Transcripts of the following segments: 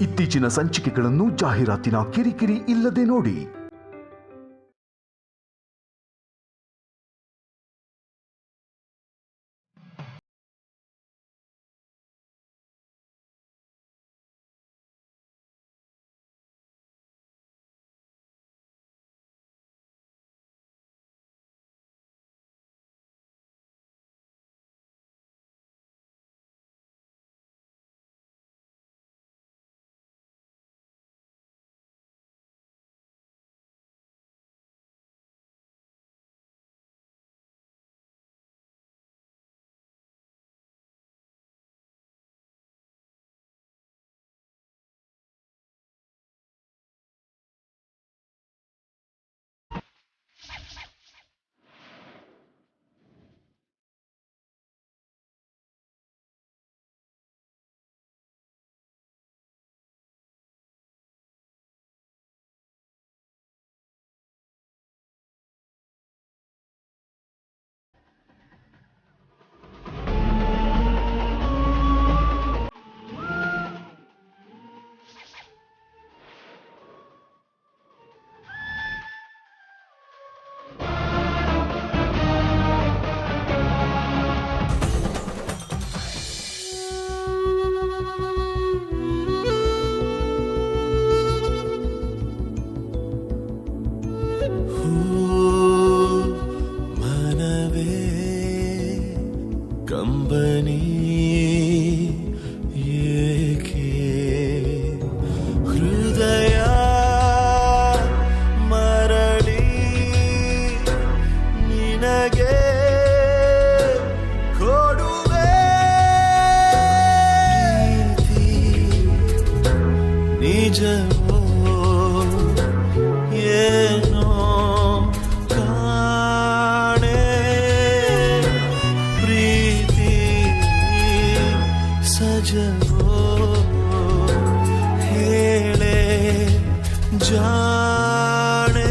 ಇತ್ತೀಚಿನ ಸಂಚಿಕೆಗಳನ್ನು ಜಾಹೀರಾತಿನ ಕಿರಿಕಿರಿ ಇಲ್ಲದೆ ನೋಡಿ. ಕಂಬನಿ ಏಕೆ ಹೃದಯ ಮರಳಿ ನಿನಗೆ ಕೊಡುವೆ ನಿಜವೋ ಏನೋ ಸಜವೋ ಹೇಳೆ ಜಾಣೆ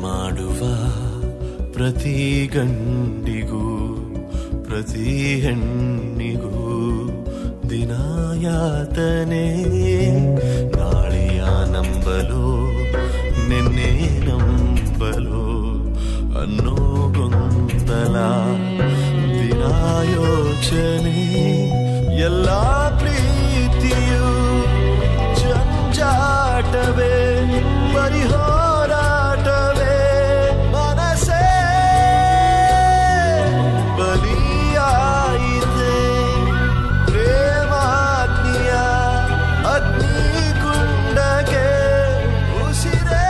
ಮಾಡುವ ಪ್ರತಿ ಗಂಡಿಗೂ ಪ್ರತಿ ಹೆಣ್ಣಿಗೂ ದಿನ ಯಾತನೆ ನಾಳೆಯ ನಂಬಲು ನಿನ್ನೆ ನಂಬಲು ಅನ್ನೋ ಗೊಂದಲ ದಿನ ಯೋಚನೆ ಎಲ್ಲ ಪ್ರೀತಿಯು ಜಂಜಾಟವೇ ಪರಿಹಾರಾಟವೇ ಮನಸೇ ಬಲಿಯಾಯಿತೆ ಪ್ರೇಮಾಗ್ನಿಯ ಅಗ್ನಿಕುಂಡಕ್ಕೆ ಉಸಿರೇ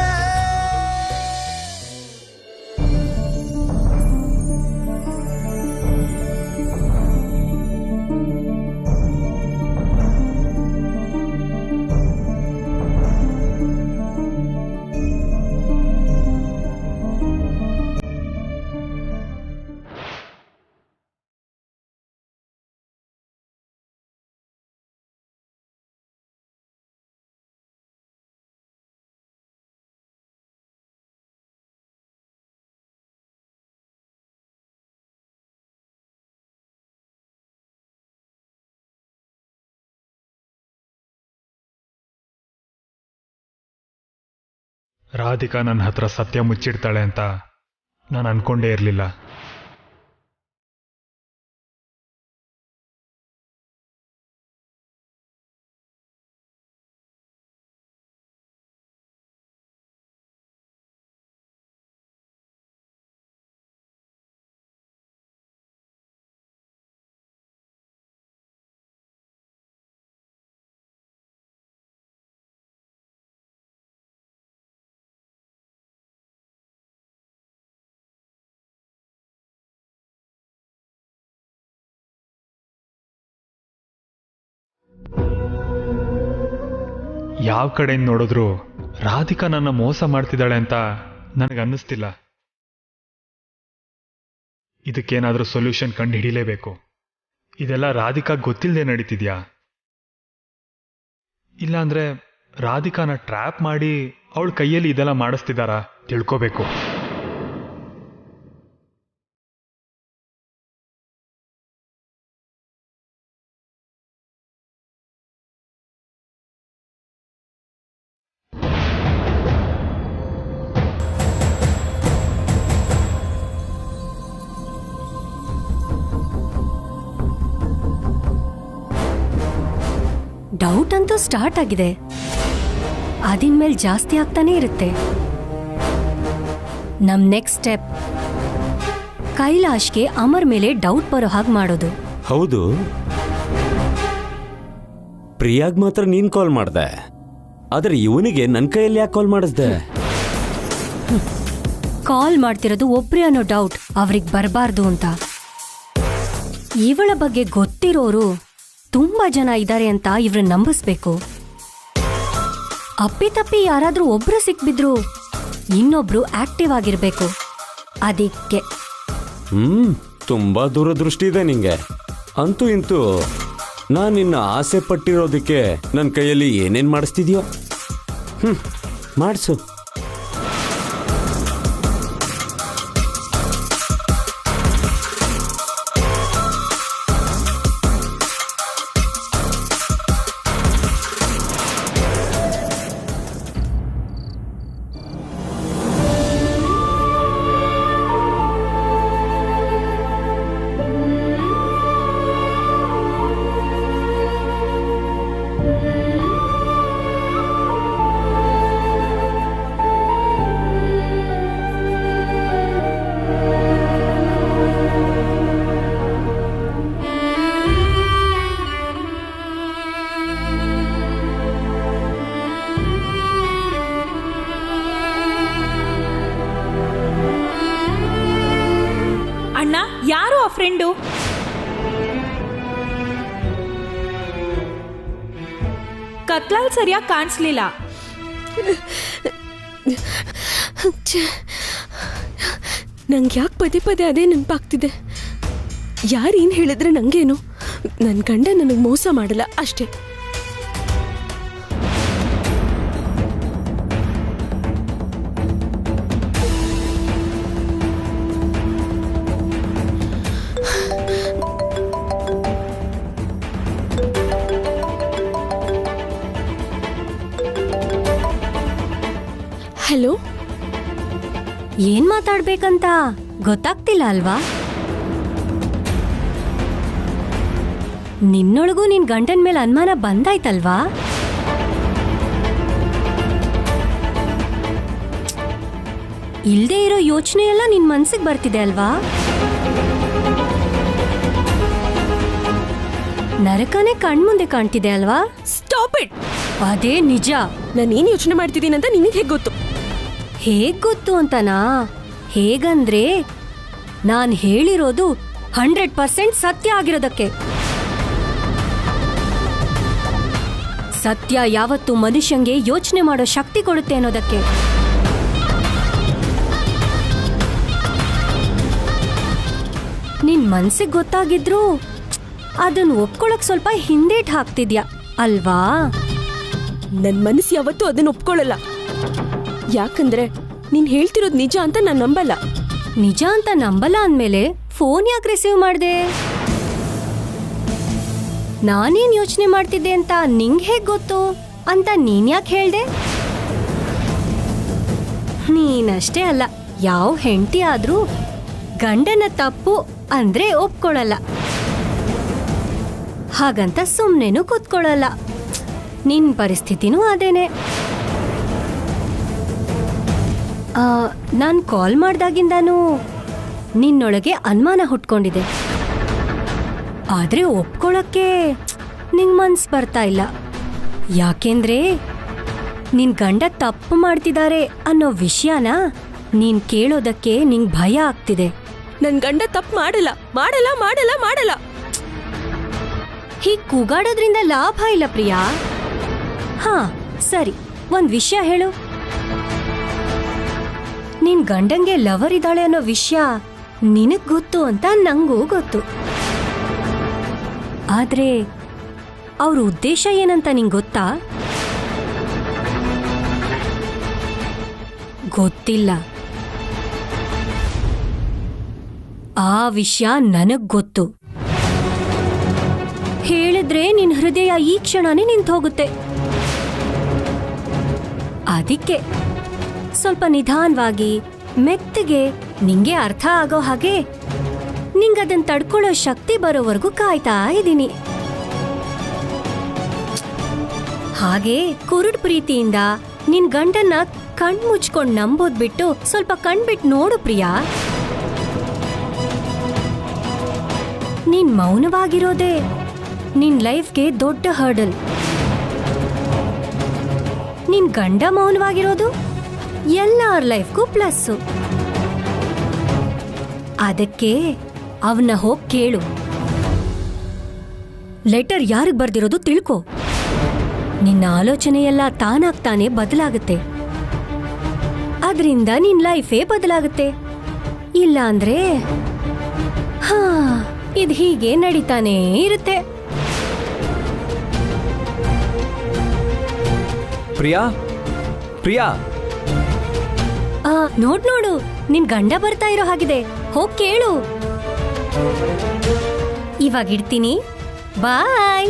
ರಾಧಿಕಾ ನನ್ನ ಹತ್ರ ಸತ್ಯ ಮುಚ್ಚಿಡ್ತಾಳೆ ಅಂತ ನಾನು ಅನ್ಕೊಂಡೇ ಇರಲಿಲ್ಲ. ಯಾವ ಕಡೆಯಿಂದ ನೋಡಿದ್ರು ರಾಧಿಕಾ ನನ್ನ ಮೋಸ ಮಾಡ್ತಿದ್ದಾಳೆ ಅಂತ ನನಗನ್ನಿಸ್ತಿಲ್ಲ. ಇದಕ್ಕೇನಾದ್ರೂ ಸೊಲ್ಯೂಷನ್ ಕಂಡು ಹಿಡಿಲೇಬೇಕು. ಇದೆಲ್ಲ ರಾಧಿಕಾ ಗೊತ್ತಿಲ್ಲದೆ ನಡೀತಿದ್ಯಾ, ಇಲ್ಲಾಂದ್ರೆ ರಾಧಿಕಾನ ಟ್ರ್ಯಾಪ್ ಮಾಡಿ ಅವಳ ಕೈಯಲ್ಲಿ ಇದೆಲ್ಲ ಮಾಡಿಸ್ತಿದ್ದಾರಾ ತಿಳ್ಕೋಬೇಕು. ಡೌಟ್ ಅಂತೂ ಸ್ಟಾರ್ಟ್ ಆಗಿದೆ, ಅದಿನ್ಮೇಲೆ ಜಾಸ್ತಿ ಆಗ್ತಾನೆ ಇರುತ್ತೆ. ನಮ್ ನೆಕ್ಸ್ಟ್ ಸ್ಟೆಪ್ ಕೈಲಾಶ್ಗೆ ಅಮರ್ ಮೇಲೆ ಡೌಟ್ ಬರೋ ಹಾಗೆ ಮಾಡೋದು. ಹೌದು, ಪ್ರಿಯಾಗ್ ಮಾತ್ರ ನೀನ್ ಕಾಲ್ ಮಾಡ್ದೆ, ಆದ್ರೆ ಇವನಿಗೆ ನನ್ನ ಕೈಯಲ್ಲಿ ಯಾಕೆ ಕಾಲ್ ಮಾಡಿಸ್ದೆ? ಕಾಲ್ ಮಾಡ್ತಿರೋದು ಒಬ್ರೇ ಅನ್ನೋ ಡೌಟ್ ಅವ್ರಿಗೆ ಬರಬಾರ್ದು ಅಂತ. ಇವಳ ಬಗ್ಗೆ ಗೊತ್ತಿರೋರು ತುಂಬಾ ಜನ ಇದ್ದಾರೆ ಅಂತ ಇವ್ರನ್ನ ನಂಬಿಸ್ಬೇಕು. ಅಪ್ಪಿತಪ್ಪಿ ಯಾರಾದ್ರೂ ಒಬ್ರು ಸಿಕ್ಬಿದ್ರು ಇನ್ನೊಬ್ರು ಆಕ್ಟಿವ್ ಆಗಿರ್ಬೇಕು. ಅದಕ್ಕೆ ತುಂಬಾ ದೂರದೃಷ್ಟಿ ಇದೆ ನಿಂಗೆ. ಅಂತೂ ಇಂತೂ ನಾನು ನಿನ್ನ ಆಸೆ ಪಟ್ಟಿರೋದಕ್ಕೆ ನನ್ನ ಕೈಯಲ್ಲಿ ಏನೇನ್ ಮಾಡಿಸ್ತಿದ್ಯೋ ಮಾಡಿಸು. ಯಾರು ಆ ಫ್ರೆಂಡು? ಕತ್ಲಲ್ಲಿ ಸರಿಯಾಗಿ ಕಾಣಿಸ್ಲಿಲ್ಲ. ನಂಗೆ ಯಾಕೆ ಪದೇ ಪದೇ ಅದೇ ನೆನಪಾಗ್ತಿದೆ. ಯಾರೇನು ಹೇಳಿದ್ರೆ ನಂಗೇನು, ನನ್ನ ಗಂಡ ನನಗೆ ಮೋಸ ಮಾಡಲ್ಲ ಅಷ್ಟೇ. ಹಲೋ, ಏನ್ ಮಾತಾಡ್ಬೇಕಂತ ಗೊತ್ತಾಗ್ತಿಲ್ಲ ಅಲ್ವಾ? ನಿನ್ನೊಳಗೂ ನಿನ್ ಗಂಡನ ಮೇಲೆ ಅನುಮಾನ ಬಂದಾಯ್ತಲ್ವಾ? ಇಲ್ದೇ ಇರೋ ಯೋಚನೆ ಎಲ್ಲ ನಿನ್ ಮನ್ಸಿಗೆ ಬರ್ತಿದೆ ಅಲ್ವಾ? ನರಕನೇ ಕಣ್ಮುಂದೆ ಕಾಣ್ತಿದೆ ಅಲ್ವಾ? Stop it. ಅದೇ ನಿಜ. ನಾನೇನು ಯೋಚನೆ ಮಾಡ್ತಿದ್ದೀನಿ ಅಂತ ನಿನಗೆ ಹೇಗೆ ಗೊತ್ತು? ಹೇಗ್ ಗೊತ್ತು ಅಂತನಾ? ಹೇಗಂದ್ರೆ ನಾನ್ ಹೇಳಿರೋದು 100% ಸತ್ಯ ಆಗಿರೋದಕ್ಕೆ. ಸತ್ಯ ಯಾವತ್ತು ಮನುಷ್ಯಂಗೆ ಯೋಚನೆ ಮಾಡೋ ಶಕ್ತಿ ಕೊಡುತ್ತೆ ಅನ್ನೋದಕ್ಕೆ. ನಿನ್ ಮನ್ಸಿಗೆ ಗೊತ್ತಾಗಿದ್ರು ಅದನ್ನ ಒಪ್ಕೊಳಕ್ ಸ್ವಲ್ಪ ಹಿಂದೇಟ್ ಹಾಕ್ತಿದ್ಯಾ ಅಲ್ವಾ? ನನ್ನ ಮನಸ್ಸು ಯಾವತ್ತೂ ಅದನ್ನ ಒಪ್ಕೊಳ್ಳಲ್ಲ. ಯಾಕಂದ್ರೆ ನೀನ್ ಹೇಳ್ತಿರೋದು ನಿಜ ಅಂತ ನಾನು ನಂಬಲ್ಲ. ನಿಜ ಅಂತ ನಂಬಲ್ಲ ಅಂದ್ಮೇಲೆ ಫೋನ್ ಯಾಕೆ ರಿಸೀವ್ ಮಾಡ್ದೆ? ನಾನೇನ್ ಯೋಚನೆ ಮಾಡ್ತಿದ್ದೆ ಅಂತ ನಿಂಗ್ ಹೇಗ್ ಗೊತ್ತು ಅಂತ ನೀನ್ ಯಾಕೆ ಹೇಳ್ದೆ? ನೀನಷ್ಟೇ ಅಲ್ಲ, ಯಾವ ಹೆಂಡತಿ ಆದ್ರೂ ಗಂಡನ ತಪ್ಪು ಅಂದ್ರೆ ಒಪ್ಕೊಳ್ಳಲ್ಲ, ಹಾಗಂತ ಸುಮ್ನೆನೂ ಕೂತ್ಕೊಳ್ಳಲ್ಲ. ನಿನ್ ಪರಿಸ್ಥಿತಿನೂ ಅದೇನೆ. ನಾನು ಕಾಲ್ ಮಾಡ್ದಾಗಿಂದಾನು ನಿನ್ನೊಳಗೆ ಅನುಮಾನ ಹುಟ್ಕೊಂಡಿದೆ. ಆದ್ರೆ ಒಪ್ಕೊಳಕ್ಕೆ ನಿಂಗ್ ಮನ್ಸ್ ಬರ್ತಾ ಇಲ್ಲ. ಯಾಕೆಂದ್ರೆ ನಿನ್ ಗಂಡ ತಪ್ಪು ಮಾಡ್ತಿದ್ದಾರೆ ಅನ್ನೋ ವಿಷಯನ ನೀನ್ ಕೇಳೋದಕ್ಕೆ ನಿಂಗ್ ಭಯ ಆಗ್ತಿದೆ. ನನ್ ಗಂಡ ತಪ್ಪು ಮಾಡಲ್ಲ ಮಾಡಲ್ಲ ಮಾಡಲ್ಲ ಮಾಡಲ್ಲ. ಹೀಗ್ ಕೂಗಾಡೋದ್ರಿಂದ ಲಾಭ ಇಲ್ಲ ಪ್ರಿಯಾ. ಹಾ, ಸರಿ, ಒಂದ್ ವಿಷಯ ಹೇಳು. ನಿನ್ ಗಂಡಂಗೆ ಲವರ್ ಇದ್ದಾಳೆ ಅನ್ನೋ ವಿಷಯ ನಿನಗ್ ಗೊತ್ತು ಅಂತ ನಂಗೂ ಗೊತ್ತು. ಆದ್ರೆ ಅವ್ರ ಉದ್ದೇಶ ಏನಂತ ನಿಂಗ್ ಗೊತ್ತಾ? ಗೊತ್ತಿಲ್ಲ. ಆ ವಿಷಯ ನನಗ್ ಗೊತ್ತು. ಹೇಳಿದ್ರೆ ನಿನ್ ಹೃದಯ ಈ ಕ್ಷಣನೇ ನಿಂತು ಹೋಗುತ್ತೆ. ಅದಕ್ಕೆ ಸ್ವಲ್ಪ ನಿಧಾನವಾಗಿ ಮೆತ್ತಗೆ ನಿಂಗೆ ಅರ್ಥ ಆಗೋ ಹಾಗೆ ನಿಂಗದನ್ ತಡ್ಕೊಳ್ಳೋ ಶಕ್ತಿ ಬರೋವರೆಗೂ ಕಾಯ್ತಾ ಇದ್ದೀನಿ. ಹಾಗೆ ಕುರುಡ್ ಪ್ರೀತಿಯಿಂದ ನಿನ್ ಗಂಡನ್ನ ಕಣ್ ಮುಚ್ಕೊಂಡ್ ನಂಬೋದ್ ಬಿಟ್ಟು ಸ್ವಲ್ಪ ಕಣ್ಬಿಟ್ಟು ನೋಡು ಪ್ರಿಯಾ. ನೀನ್ ಮೌನವಾಗಿರೋದೇ ನಿನ್ ಲೈಫ್ಗೆ ದೊಡ್ಡ ಹರ್ಡಲ್. ನಿನ್ ಗಂಡ ಮೌನವಾಗಿರೋದು ಎಲ್ಲಾರ ಲೈಫ್ಗೂ ಪ್ಲಸ್ಸು. ಅದಕ್ಕೆ ಅವನ್ನ ಹೋಗ್ ಕೇಳು. ಲೆಟರ್ ಯಾರಿಗ್ ಬರ್ದಿರೋದು ತಿಳ್ಕೊ. ನಿನ್ನ ಆಲೋಚನೆಯೆಲ್ಲ ತಾನಾಗ್ತಾನೆ ಬದಲಾಗುತ್ತೆ. ಅದರಿಂದ ನಿನ್ ಲೈಫೇ ಬದಲಾಗುತ್ತೆ. ಇಲ್ಲ ಅಂದ್ರೆ ಇದು ಹೀಗೆ ನಡೀತಾನೇ ಇರುತ್ತೆ. ಪ್ರಿಯಾ, ಪ್ರಿಯಾ, ನೋಡು ನಿನ್ ಗಂಡ ಬರ್ತಾ ಇರೋ ಹಾಗಿದೆ. ಹೋಗ್ ಕೇಳು. ಇವಾಗ ಇಡ್ತೀನಿ. ಬಾಯ್.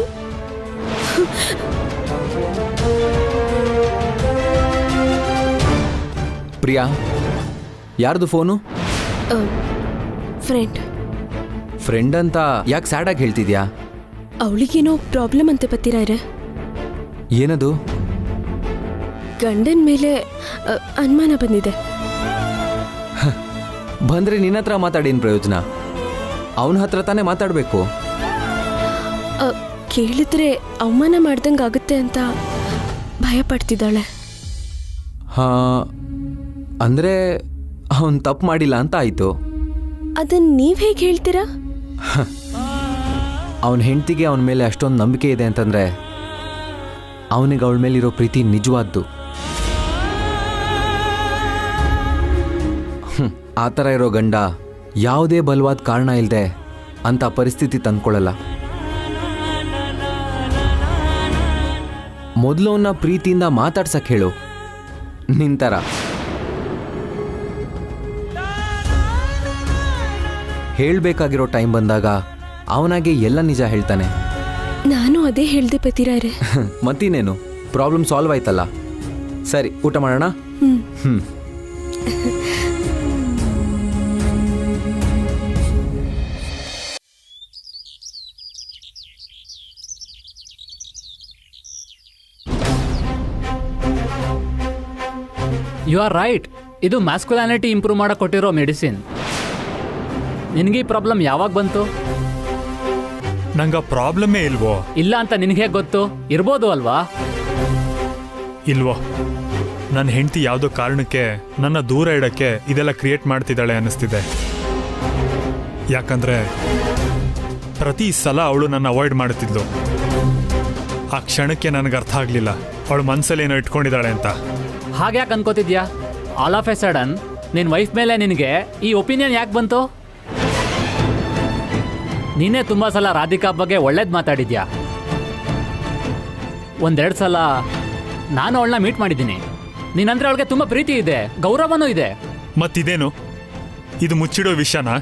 ಪ್ರಿಯಾ, ಯಾರ್ದು ಫೋನು? ಫ್ರೆಂಡ್ ಅಂತ ಯಾಕೆ ಸ್ಯಾಡ್ ಆಗಿ ಹೇಳ್ತಿದ್ಯಾ? ಅವಳಿಗೇನೋ ಪ್ರಾಬ್ಲಮ್ ಅಂತ ಬತ್ತೀರಾ? ಏನದು? ಗಂಡನ ಮೇಲೆ ಅನುಮಾನ ಬಂದಿದೆ. ಬಂದ್ರೆ ನಿನ್ನ ಹತ್ರ ಮಾತಾಡೇನು ಪ್ರಯೋಜನ? ಅವನ ಹತ್ರ ತಾನೇ ಮಾತಾಡಬೇಕು. ಕೇಳಿದ್ರೆ ಅವಮಾನ ಮಾಡ್ದಂಗೆ ಆಗುತ್ತೆ ಅಂತ ಭಯ ಪಡ್ತಿದ್ದಾಳೆ. ಅಂದ್ರೆ ಅವನ್ ತಪ್ಪು ಮಾಡಿಲ್ಲ ಅಂತ ಆಯ್ತು. ಅದನ್ನ ನೀವ್ ಹೇಗೆ ಹೇಳ್ತೀರಾ? ಅವನ ಹೆಂಡತಿಗೆ ಅವನ ಮೇಲೆ ಅಷ್ಟೊಂದು ನಂಬಿಕೆ ಇದೆ ಅಂತಂದ್ರೆ ಅವನಿಗೆ ಅವಳ ಮೇಲಿರೋ ಪ್ರೀತಿ ನಿಜವಾದ್ದು. ಆ ಥರ ಇರೋ ಗಂಡ ಯಾವುದೇ ಬಲವಾದ ಕಾರಣ ಇಲ್ಲದೆ ಅಂತ ಪರಿಸ್ಥಿತಿ ತಂದ್ಕೊಳ್ಳಲ್ಲ. ಮೊದಲು ಅವನ್ನ ಪ್ರೀತಿಯಿಂದ ಮಾತಾಡ್ಸಕ್ ಹೇಳು. ನಿಂತರ ಹೇಳ್ಬೇಕಾಗಿರೋ ಟೈಮ್ ಬಂದಾಗ ಅವನಾಗೆ ಎಲ್ಲ ನಿಜ ಹೇಳ್ತಾನೆ. ನಾನು ಅದೇ ಹೇಳ್ದೆ ಪತಿರಾರೆ. ಮತ್ತಿನೇನು, ಪ್ರಾಬ್ಲಮ್ ಸಾಲ್ವ್ ಆಯ್ತಲ್ಲ. ಸರಿ, ಊಟ ಮಾಡೋಣ. You are right. ಇದು ಮ್ಯಾಸ್ಕುಲಾನಿಟಿ ಇಂಪ್ರೂವ್ ಮಾಡಕ್ಕೆ ಕೊಟ್ಟಿರೋ ಮೆಡಿಸಿನ್. ನಿನಗೆ ಈ ಪ್ರಾಬ್ಲಮ್ ಯಾವಾಗ ಬಂತು? ನಂಗೆ ಪ್ರಾಬ್ಲಮ್ಮೇ ಇಲ್ವೋ? ಇಲ್ಲ ಅಂತ ನಿನಗೆ ಗೊತ್ತು? ಇರ್ಬೋದು ಅಲ್ವಾ? ಇಲ್ವೋ. ನನ್ನ ಹೆಂಡತಿ ಯಾವುದೋ ಕಾರಣಕ್ಕೆ ನನ್ನ ದೂರ ಇಡಕ್ಕೆ ಇದೆಲ್ಲ ಕ್ರಿಯೇಟ್ ಮಾಡ್ತಿದ್ದಾಳೆ ಅನ್ನಿಸ್ತಿದೆ. ಯಾಕಂದ್ರೆ ಪ್ರತಿ ಸಲ ಅವಳು ನನ್ನ ಅವಾಯ್ಡ್ ಮಾಡುತ್ತಿದ್ಲು. ಆ ಕ್ಷಣಕ್ಕೆ ನನಗೆ ಅರ್ಥ ಆಗಲಿಲ್ಲ ಅವಳು ಮನಸ್ಸಲ್ಲಿ ಏನೋ ಇಟ್ಕೊಂಡಿದ್ದಾಳೆ ಅಂತ. ಹಾಗ್ಯಾಕೆ ಅನ್ಕೋತಿದ್ಯಾ? ಆಲ್ ಆಫ್ ಎ ಸಡನ್ ನಿನ್ನ ವೈಫ್ ಮೇಲೆ ನಿನಗೆ ಈ ಒಪಿನಿಯನ್ ಯಾಕೆ ಬಂತು? ನೀನೇ ತುಂಬ ಸಲ ರಾಧಿಕಾ ಬಗ್ಗೆ ಒಳ್ಳೇದು ಮಾತಾಡಿದ್ಯಾ. ಒಂದೆರಡು ಸಲ ನಾನು ಅವಳನ್ನ ಮೀಟ್ ಮಾಡಿದ್ದೀನಿ. ನೀನಂದ್ರೆ ಅವಳಿಗೆ ತುಂಬ ಪ್ರೀತಿ ಇದೆ, ಗೌರವನೂ ಇದೆ. ಮತ್ತಿದೇನು ಇದು ಮುಚ್ಚಿಡೋ ವಿಷಯನಾ?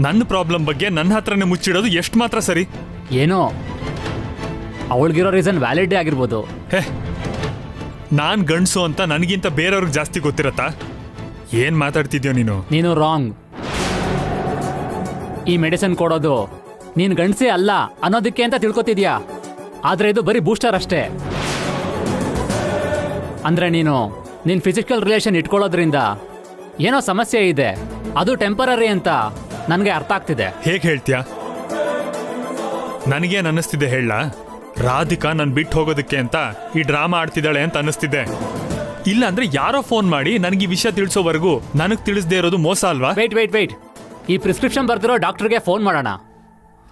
ನನ್ನ ಪ್ರಾಬ್ಲಮ್ ಬಗ್ಗೆ ನನ್ನ ಹತ್ರನೇ ಮುಚ್ಚಿಡೋದು ಎಷ್ಟು ಮಾತ್ರ ಸರಿ? ಏನೋ ಅವಳಿಗಿರೋ ರೀಸನ್ ವ್ಯಾಲಿಡೇ ಆಗಿರ್ಬೋದು. ಹೇ, ನಾನು ಗಂಡಸು ಅಂತ ನನಗಿಂತ ಬೇರೆಯವ್ರಿಗೆ ಜಾಸ್ತಿ ಗೊತ್ತಿರತ್ತಾ? ಏನು ಮಾತಾಡ್ತಿದ್ಯೋ ನೀನು? ನೀನು ರಾಂಗ್. ಈ ಮೆಡಿಸಿನ್ ಕೊಡೋದು ನೀನು ಗಂಡಸೇ ಅಲ್ಲ ಅನ್ನೋದಕ್ಕೆ ಅಂತ ತಿಳ್ಕೊತಿದ್ಯಾ. ಆದರೆ ಇದು ಬರೀ ಬೂಸ್ಟರ್ ಅಷ್ಟೇ. ಅಂದರೆ ನೀನು ನಿನ್ನ ಫಿಸಿಕಲ್ ರಿಲೇಷನ್ ಇಟ್ಕೊಳ್ಳೋದ್ರಿಂದ ಏನೋ ಸಮಸ್ಯೆ ಇದೆ, ಅದು ಟೆಂಪರರಿ ಅಂತ ನನಗೆ ಅರ್ಥ ಆಗ್ತಿದೆ. ಹೇಗೆ ಹೇಳ್ತೀಯಾ? ನನಗೇನು ಅನ್ನಿಸ್ತಿದೆ ಹೇಳ? ರಾಧಿಕಾ ನಾನು ಬಿಟ್ಟು ಹೋಗೋದಕ್ಕೆ ಅಂತ ಈ ಡ್ರಾಮಾ ಆಡ್ತಿದ್ದಾಳೆ ಅಂತ ಅನ್ನಿಸ್ತಿದೆ. ಇಲ್ಲ ಅಂದ್ರೆ ಯಾರೋ ಫೋನ್ ಮಾಡಿ ನನಗೆ ಈ ವಿಷಯ ತಿಳಿಸೋವರೆಗೂ ನನಗೆ ತಿಳಿಸದೇ ಇರೋದು ಮೋಸ ಅಲ್ವಾ? ವೇಟ್, ಈ ಪ್ರಿಸ್ಕ್ರಿಪ್ಷನ್ ಬರ್ತಿರೋ ಡಾಕ್ಟರ್ಗೆ ಫೋನ್ ಮಾಡೋಣ.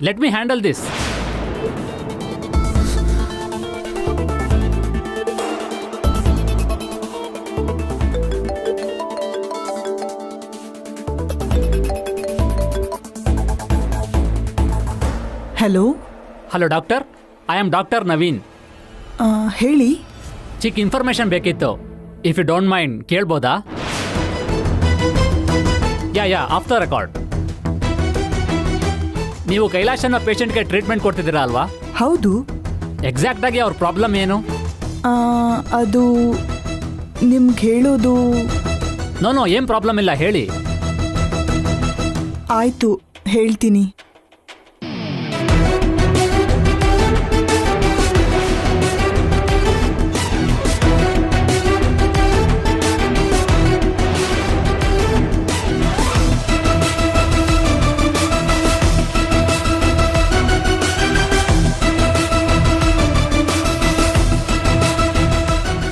Let me handle this. Hello. Hello doctor, I am doctor Naveen. ಹೇಳಿ. ಚಿಕ್ಕ ಇನ್ಫಾರ್ಮೇಶನ್ ಬೇಕಿತ್ತು. ಇಫ್ ಯು ಡೋಂಟ್ ಮೈಂಡ್ ಕೇಳ್ಬೋದಾ? Yeah off the record. ನೀವು ಕೈಲಾಶ್ ಅನ್ನೋ ಪೇಷಂಟ್ಗೆ ಟ್ರೀಟ್ಮೆಂಟ್ ಕೊಡ್ತಿದ್ದೀರಾ ಅಲ್ವಾ? ಹೌದು. ಎಕ್ಸಾಕ್ಟ್ ಆಗಿ ಅವ್ರ ಪ್ರಾಬ್ಲಮ್ ಏನು? ಅದು ನಿಮ್ಗೆ ಹೇಳೋದು. ನೋ ಏನ್ ಪ್ರಾಬ್ಲಮ್ ಇಲ್ಲ, ಹೇಳಿ. ಆಯ್ತು, ಹೇಳ್ತೀನಿ.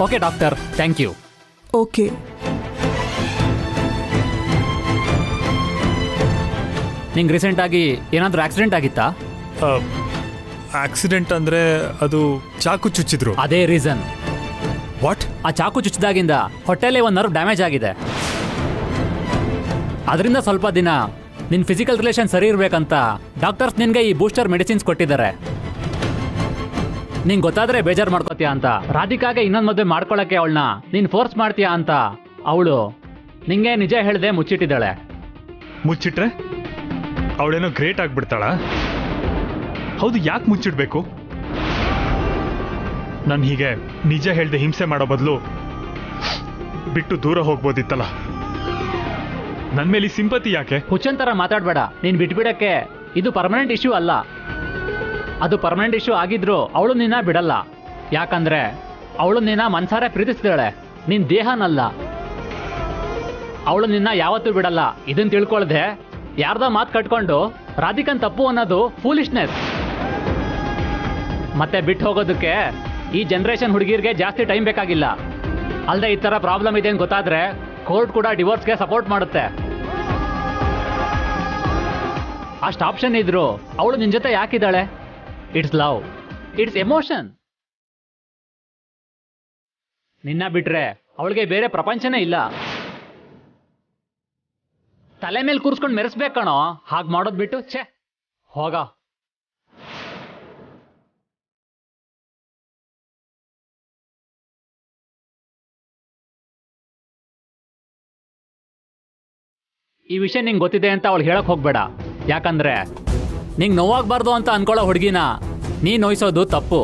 Okay doctor, thank you. Okay. ನಿಂಗೆ ರೀಸೆಂಟ್ ಆಗಿ ಏನಾದರೂ ಆಕ್ಸಿಡೆಂಟ್ ಆಗಿತ್ತಾ? ಆಕ್ಸಿಡೆಂಟ್ ಅಂದ್ರೆ ಅದು ಚಾಕು ಚುಚ್ಚಿದ್ರು. ಅದೇ ರೀಸನ್. ವಾಟ್? ಆ ಚಾಕು ಚುಚ್ಚಿದಾಗಿಂದ ಹೊಟ್ಟೆಲಿ ಒಂದು ನರ್ವ್ ಡ್ಯಾಮೇಜ್ ಆಗಿದೆ. ಅದರಿಂದ ಸ್ವಲ್ಪ ದಿನ ನಿನ್ನ ಫಿಸಿಕಲ್ ರಿಲೇಷನ್ ಸರಿ ಇರಬೇಕಂತ ಡಾಕ್ಟರ್ಸ್ ನಿನಗೆ ಈ ಬೂಸ್ಟರ್ ಮೆಡಿಸಿನ್ಸ್ ಕೊಟ್ಟಿದ್ದಾರೆ. ನಿಂಗೆ ಗೊತ್ತಾದ್ರೆ ಬೇಜಾರು ಮಾಡ್ಕೋತೀಯ ಅಂತ ರಾಧಿಕಾಗೆ ಇನ್ನೊಂದು ಮದುವೆ ಮಾಡ್ಕೊಳ್ಳೋಕ್ಕೆ ಅವಳನ್ನ ನೀನು ಫೋರ್ಸ್ ಮಾಡ್ತೀಯಾ ಅಂತ ಅವಳು ನಿಂಗೆ ನಿಜ ಹೇಳ್ದೆ ಮುಚ್ಚಿಟ್ಟಿದ್ದಾಳೆ. ಮುಚ್ಚಿಟ್ರೆ ಅವಳೇನೋ ಗ್ರೇಟ್ ಆಗ್ಬಿಡ್ತಾಳ? ಹೌದು, ಯಾಕೆ ಮುಚ್ಚಿಡ್ಬೇಕು? ನಾನು ಹೀಗೆ ನಿಜ ಹೇಳ್ದೆ ಹಿಂಸೆ ಮಾಡೋ ಬದಲು ಬಿಟ್ಟು ದೂರ ಹೋಗ್ಬೋದಿತ್ತಲ್ಲ. ನನ್ನ ಮೇಲೆ ಸಿಂಪತಿ ಯಾಕೆ? ಹುಚ್ಚನ್ ಥರ ಮಾತಾಡಬೇಡ. ನೀನು ಬಿಟ್ಬಿಡಕ್ಕೆ ಇದು ಪರ್ಮನೆಂಟ್ ಇಶ್ಯೂ ಅಲ್ಲ. ಅದು ಪರ್ಮನೆಂಟ್ ಇಶ್ಯೂ ಆಗಿದ್ರು ಅವಳು ನಿನ್ನ ಬಿಡಲ್ಲ. ಯಾಕಂದ್ರೆ ಅವಳು ನಿನ್ನ ಮನ್ಸಾರೆ ಪ್ರೀತಿಸ್ತಾಳೆ, ನಿನ್ ದೇಹನಲ್ಲ. ಅವಳು ನಿನ್ನ ಯಾವತ್ತೂ ಬಿಡಲ್ಲ. ಇದನ್ನ ತಿಳ್ಕೊಳ್ದೆ ಯಾರ್ದೋ ಮಾತು ಕಟ್ಕೊಂಡು ರಾಧಿಕನ್ ತಪ್ಪು ಅನ್ನೋದು ಫೂಲಿಶ್ನೆಸ್. ಮತ್ತೆ ಬಿಟ್ಟು ಹೋಗೋದಕ್ಕೆ ಈ ಜನರೇಷನ್ ಹುಡುಗಿರ್ಗೆ ಜಾಸ್ತಿ ಟೈಮ್ ಬೇಕಾಗಿಲ್ಲ. ಅಲ್ಲದೆ ಈ ಥರ ಪ್ರಾಬ್ಲಮ್ ಇದೆ ಅಂತ ಗೊತ್ತಾದ್ರೆ ಕೋರ್ಟ್ ಕೂಡ ಡಿವೋರ್ಸ್ಗೆ ಸಪೋರ್ಟ್ ಮಾಡುತ್ತೆ. ಅಷ್ಟು ಆಪ್ಷನ್ ಇದ್ರು ಅವಳು ನಿನ್ ಜೊತೆ ಯಾಕಿದ್ದಾಳೆ? It's love, it's emotion. ನಿನ್ನ ಬಿಟ್ರೆ ಅವಳಿಗೆ ಬೇರೆ ಪ್ರಪಂಚನೇ ಇಲ್ಲ. ತಲೆ ಮೇಲೆ ಕೂರಿಸ್ಕೊಂಡು ಮೆರೆಸ್ಬೇಕಣೋ. ಹಾಗೆ ಮಾಡೋದು ಬಿಟ್ಟು ಛೇ ಹೋಗ. ಈ ವಿಷಯ ನಿಂಗೆ ಗೊತ್ತಿದೆ ಅಂತ ಅವಳು ಹೇಳಕ್ ಹೋಗ್ಬೇಡ. ಯಾಕಂದ್ರೆ ನಿಂಗೆ ನೋವಾಗಬಾರ್ದು ಅಂತ ಅನ್ಕೊಳ್ಳೋ ಹುಡುಗಿನ ನೀ ನೋಯಿಸೋದು ತಪ್ಪು.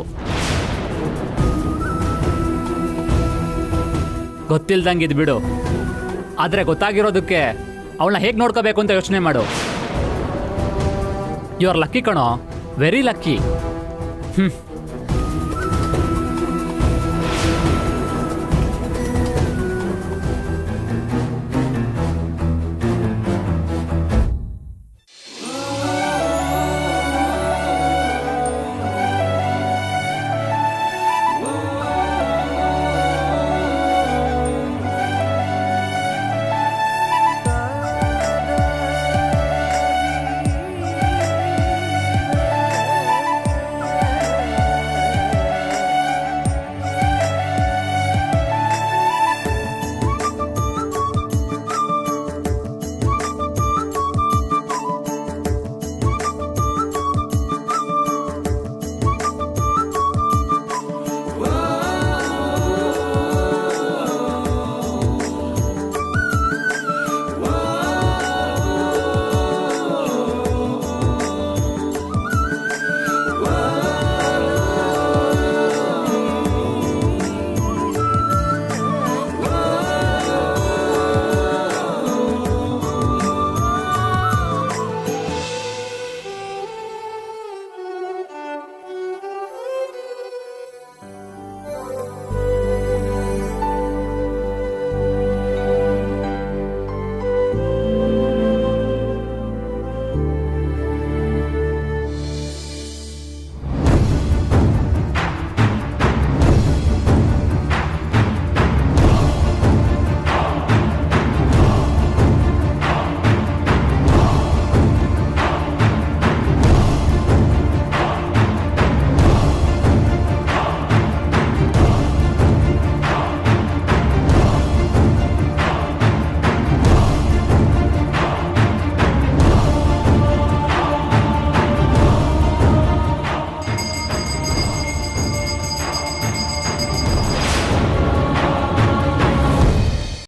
ಗೊತ್ತಿಲ್ದಂಗೆ ಇದ್ಬಿಡು. ಆದರೆ ಗೊತ್ತಾಗಿರೋದಕ್ಕೆ ಅವಳನ್ನ ಹೇಗೆ ನೋಡ್ಕೋಬೇಕು ಅಂತ ಯೋಚನೆ ಮಾಡು. ಯು ಆರ್ ಲಕ್ಕಿ ಕಣೋ, ವೆರಿ ಲಕ್ಕಿ.